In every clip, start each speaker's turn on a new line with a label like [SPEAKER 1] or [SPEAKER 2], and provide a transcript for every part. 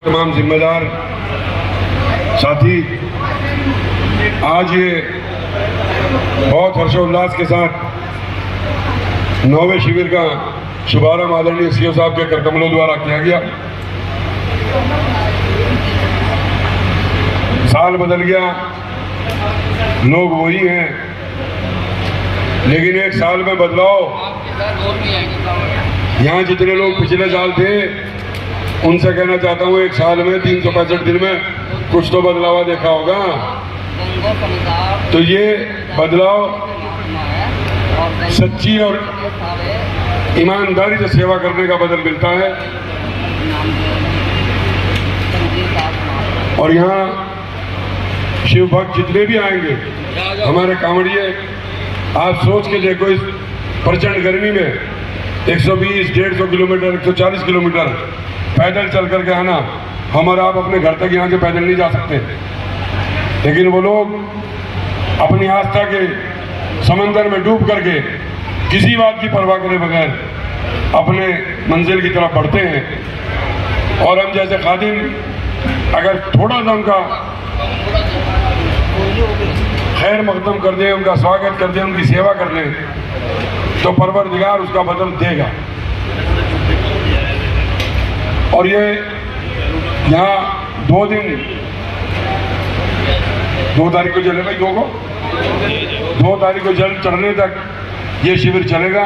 [SPEAKER 1] तमाम जिम्मेदार साथी, आज ये बहुत हर्षोल्लास के साथ 9वें शिविर का शुभारंभ आदरणीय सीओ साहब के करकमलों द्वारा किया गया। साल बदल गया, लोग वही हैं, लेकिन एक साल में बदलाव। यहाँ जितने लोग पिछले साल थे उनसे कहना चाहता हूँ, एक साल में 365 दिन में कुछ तो बदलाव देखा होगा। तो ये बदलाव सच्ची और ईमानदारी से सेवा करने का बदल मिलता है। और यहाँ शिव भक्त जितने भी आएंगे, हमारे कांवड़िए, आप सोच के देखो, इस प्रचंड गर्मी में 120, 150 किलोमीटर, 140 किलोमीटर पैदल चल करके आना। हम और आप अपने घर तक यहाँ से पैदल नहीं जा सकते, लेकिन वो लोग अपनी आस्था के समंदर में डूब करके किसी बात की परवाह करे बगैर अपने मंजिल की तरफ बढ़ते हैं। और हम जैसे खादिम अगर थोड़ा सा उनका खैर मकदम कर दें, उनका स्वागत कर दें, उनकी सेवा कर लें, तो परवरदिगार उसका बदल देगा। और ये यहाँ 2 दिन, 2 तारीख को चले भाई, 2 तारीख को जल चढ़ने तक ये शिविर चलेगा।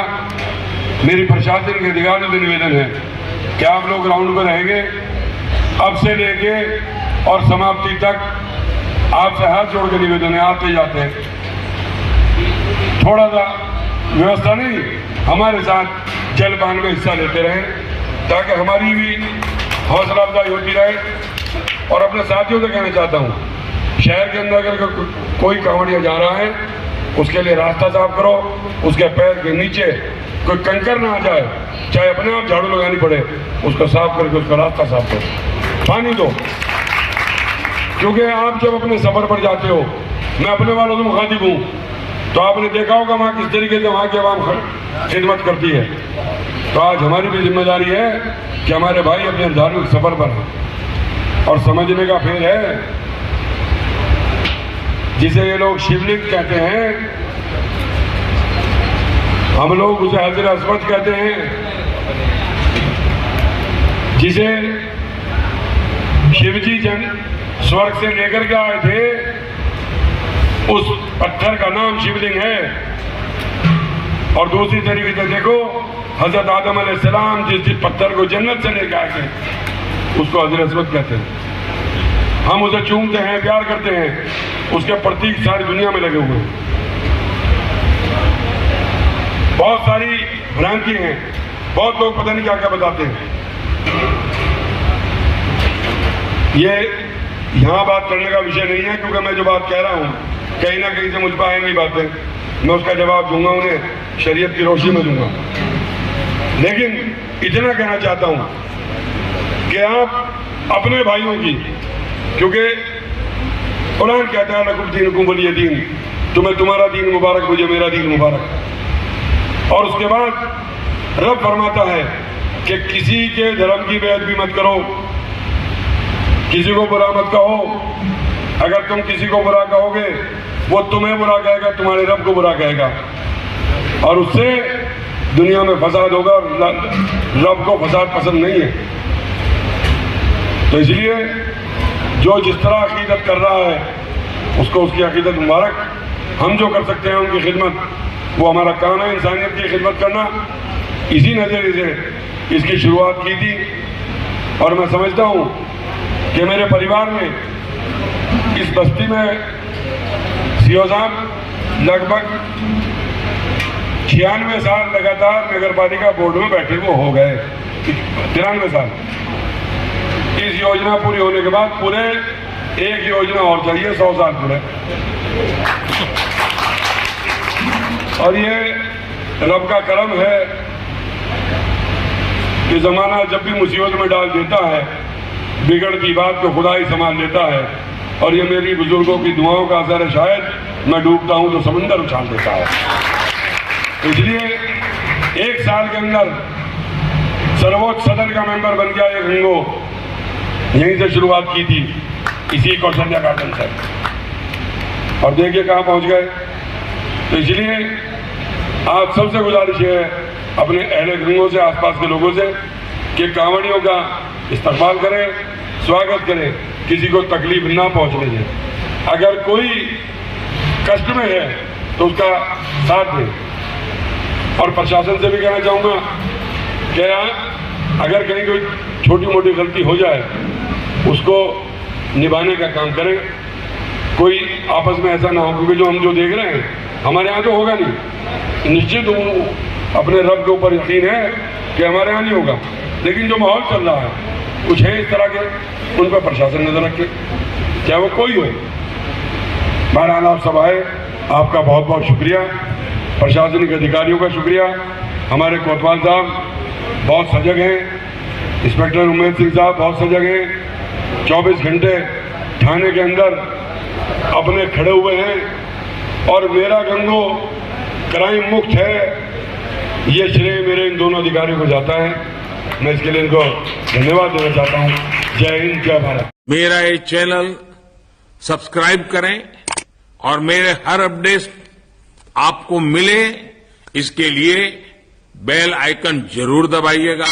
[SPEAKER 1] मेरी प्रशासन के अधिकारियों से निवेदन है कि आप लोग ग्राउंड पर रहेंगे, अब से लेके और समाप्ति तक। आपसे हाथ जोड़ के निवेदन है, आते जाते हैं थोड़ा सा व्यवस्था नहीं, हमारे साथ जलपान में हिस्सा लेते रहें, ताकि हमारी भी हौसला अफजाई होती रहे। और अपने साथियों से कहना चाहता हूँ, शहर के अंदर अगर कोई कांवड़िया जा रहा है, उसके लिए रास्ता साफ करो, उसके पैर के नीचे कोई कंकर ना आ जाए, चाहे अपने आप झाड़ू लगानी पड़े, उसको साफ करके उसका रास्ता साफ करो, पानी दो। क्योंकि आप जब अपने सफर पर जाते हो, मैं अपने वालों से मुखातिब हूँ, तो आपने देखा होगा वहाँ किस तरीके से वहाँ की आवाम खिदमत करती है। तो आज हमारी भी जिम्मेदारी है कि हमारे भाई अपने धार्मिक सफर पर हैं। और समझने का फेर है, जिसे ये लोग शिवलिंग कहते हैं, हम लोग उसे हजर अस्वद कहते हैं। जिसे शिवजी जन स्वर्ग से लेकर के आए थे, उस पत्थर का नाम शिवलिंग है। और दूसरी तरीके से देखो, हजरत आदम अलैहिस्सलाम जिस पत्थर को जन्नत से लेकर आए थे, उसको हजर अस्वद कहते हैं। हम उसे चूमते हैं, प्यार करते हैं, उसके प्रतीक सारी दुनिया में लगे हुए हैं। बहुत सारी भ्रांति हैं, बहुत लोग पता नहीं क्या क्या बताते हैं। ये यहाँ बात करने का विषय नहीं है, क्योंकि मैं जो बात कह रहा हूँ कहीं ना कहीं से मुझ पर आएंगी बातें, मैं उसका जवाब दूंगा, उन्हें शरीयत की रोशनी में दूंगा। लेकिन इतना कहना चाहता हूँ कि आप अपने भाइयों की, क्योंकि कुरान कहता है लकुम दीनुकुम वलिय दीन, तुम्हें तुम्हारा दीन मुबारक, मुझे मेरा दीन मुबारक। और उसके बाद रब फरमाता है कि किसी के धर्म की बेअदबी मत करो, किसी को बुरा मत कहो। अगर तुम किसी को बुरा कहोगे, वो तुम्हें बुरा कहेगा, तुम्हारे रब को बुरा कहेगा, और उससे दुनिया में फसाद होगा। और रब को फसाद पसंद नहीं है। तो इसलिए जो जिस तरह अकीदत कर रहा है, उसको उसकी अकीदत मुबारक। हम जो कर सकते हैं उनकी खिदमत, वो हमारा काम है, इंसानियत की खिदमत करना। इसी नज़रिए से इसकी शुरुआत की थी। और मैं समझता हूँ कि मेरे परिवार में, इस बस्ती में सीओ साहब लगभग 96 साल लगातार नगर पालिका बोर्ड में बैठे वो हो गए, 93 साल। इस योजना पूरी होने के बाद पूरे एक योजना और चाहिए, 100 साल पूरे। और ये रब का करम है कि जमाना जब भी मुसीबत में डाल देता है, बिगड़ती बात को खुदा ही संभाल लेता है। और ये मेरी बुजुर्गों की दुआओं का असर है। शायद मैं डूबता हूं तो समंदर उछाल देता है। इसलिए 1 साल के अंदर सर्वोच्च सदन का मेंबर बन गया एक हिंगो, यहीं से शुरुआत की थी, इसी कौशल्या गार्डन से, और देखिए कहाँ पहुंच गए। तो इसलिए आप सबसे गुजारिश है अपने अहले गंगों से, आसपास के लोगों से, कि कांवड़ियों का इस्तकबाल करें, स्वागत करें, किसी को तकलीफ ना पहुंचने दें। अगर कोई कष्ट में है तो उसका साथ दें। और प्रशासन से भी कहना चाहूँगा कि अगर कहीं कोई छोटी मोटी गलती हो जाए उसको निभाने का काम करें। कोई आपस में ऐसा ना हो, क्योंकि जो हम देख रहे हैं हमारे यहाँ तो होगा नहीं, निश्चित अपने रब के ऊपर यकीन है कि हमारे यहाँ नहीं होगा, लेकिन जो माहौल चल रहा है कुछ है इस तरह के, उन पर प्रशासन नजर रखे, चाहे वो कोई हो। बहरहाल आप सब आए, आपका बहुत बहुत शुक्रिया, प्रशासनिक अधिकारियों का शुक्रिया। हमारे कोतवाल साहब बहुत सजग हैं, इंस्पेक्टर उमेद सिंह साहब बहुत सजग हैं, 24 घंटे थाने के अंदर अपने खड़े हुए हैं। और मेरा गंगो क्राइम मुक्त है, ये श्रेय मेरे इन दोनों अधिकारियों को जाता है। मैं इसके लिए इनको धन्यवाद देना चाहता हूँ। जय हिंद, जय भारत।
[SPEAKER 2] मेरा ये चैनल सब्सक्राइब करें और मेरे हर अपडेट आपको मिले, इसके लिए बेल आइकन जरूर दबाइएगा।